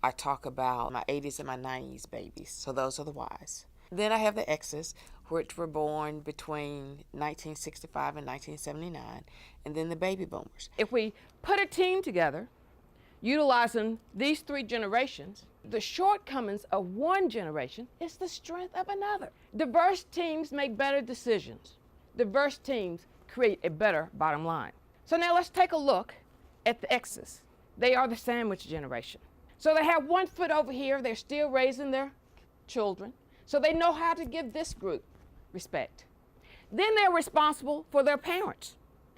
I talk about my 80s and my 90s babies. So those are the Ys. Then I have the X's, which were born between 1965 and 1979, and then the baby boomers. If we put a team together, utilizing these three generations, the shortcomings of one generation is the strength of another. Diverse teams make better decisions. Diverse teams create a better bottom line. So now let's take a look at the X's. They are the sandwich generation. So they have one foot over here, they're still raising their children, so they know how to give this group respect. Then they're responsible for their parents.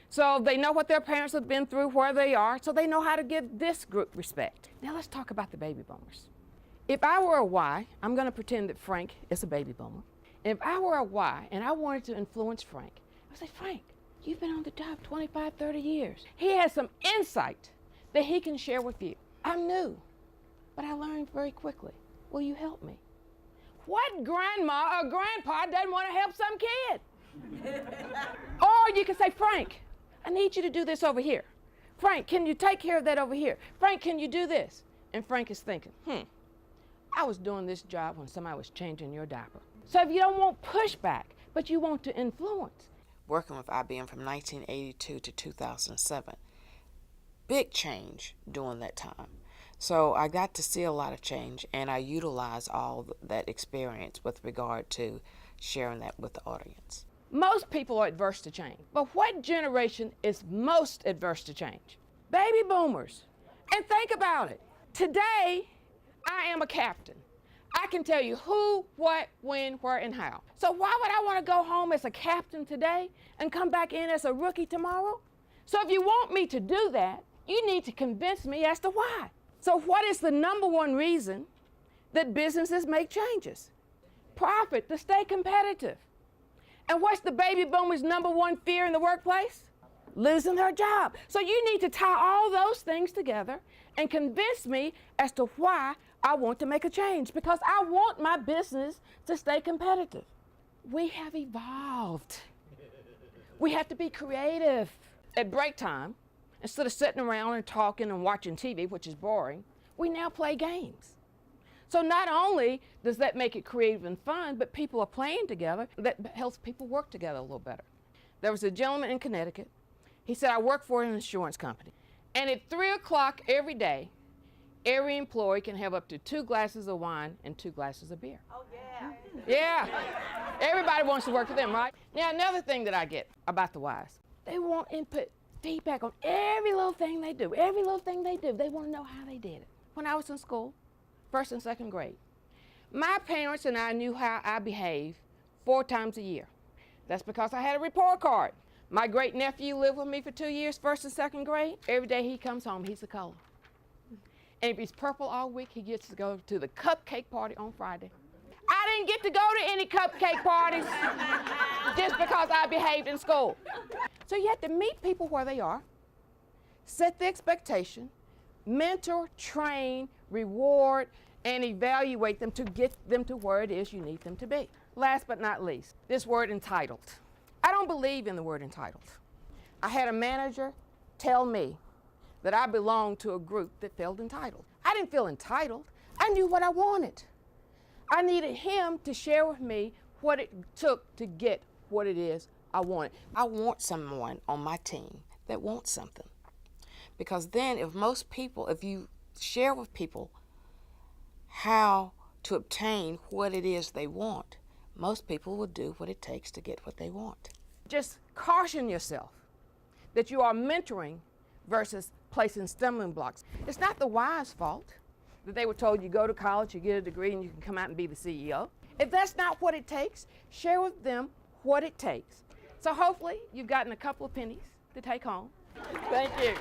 So they know what their parents have been through, where they are, so they know how to give this group respect. Now let's talk about the baby boomers. If I were a Y, I'm going to pretend that Frank is a baby boomer. If I were a Y and I wanted to influence Frank, I'd say, Frank, you've been on the job 25, 30 years. He has some insight that he can share with you. I'm new, but I learned very quickly. Will you help me? What grandma or grandpa doesn't want to help some kid? Or you can say, Frank, I need you to do this over here. Frank, can you take care of that over here? Frank, can you do this? And Frank is thinking, I was doing this job when somebody was changing your diaper. So if you don't want pushback, but you want to influence. Working with IBM from 1982 to 2007, big change during that time. So I got to see a lot of change, and I utilized all that experience with regard to sharing that with the audience. Most people are adverse to change, but what generation is most adverse to change? Baby boomers. And think about it. Today, I am a captain. I can tell you who, what, when, where, and how. So why would I want to go home as a captain today and come back in as a rookie tomorrow? So if you want me to do that, you need to convince me as to why. So what is the number one reason that businesses make changes? Profit, to stay competitive. And what's the baby boomers' number one fear in the workplace? Losing their job. So you need to tie all those things together and convince me as to why I want to make a change, because I want my business to stay competitive. We have evolved. We have to be creative. At break time, instead of sitting around and talking and watching TV, which is boring, we now play games. So not only does that make it creative and fun, but people are playing together. That helps people work together a little better. There was a gentleman in Connecticut. He said, I work for an insurance company. And at 3 o'clock every day, every employee can have up to 2 glasses of wine and 2 glasses of beer. Oh, yeah. Yeah. Everybody wants to work for them, right? Now, another thing that I get about the Ys, they want input, feedback on every little thing they do. Every little thing they do, they want to know how they did it. When I was in school, 1st and 2nd grade, my parents and I knew how I behaved 4 times a year. That's because I had a report card. My great nephew lived with me for 2 years, 1st and 2nd grade. Every day he comes home, he's a color. And if he's purple all week, he gets to go to the cupcake party on Friday. I didn't get to go to any cupcake parties just because I behaved in school. So you have to meet people where they are, set the expectation, mentor, train, reward, and evaluate them to get them to where it is you need them to be. Last but not least, this word entitled. I don't believe in the word entitled. I had a manager tell me that I belonged to a group that felt entitled. I didn't feel entitled. I knew what I wanted. I needed him to share with me what it took to get what it is I wanted. I want someone on my team that wants something. Because then if you share with people how to obtain what it is they want, most people will do what it takes to get what they want. Just caution yourself that you are mentoring versus placing stumbling blocks. It's not the Y's fault that they were told you go to college, you get a degree, and you can come out and be the CEO. If that's not what it takes, share with them what it takes. So hopefully you've gotten a couple of pennies to take home. Thank you.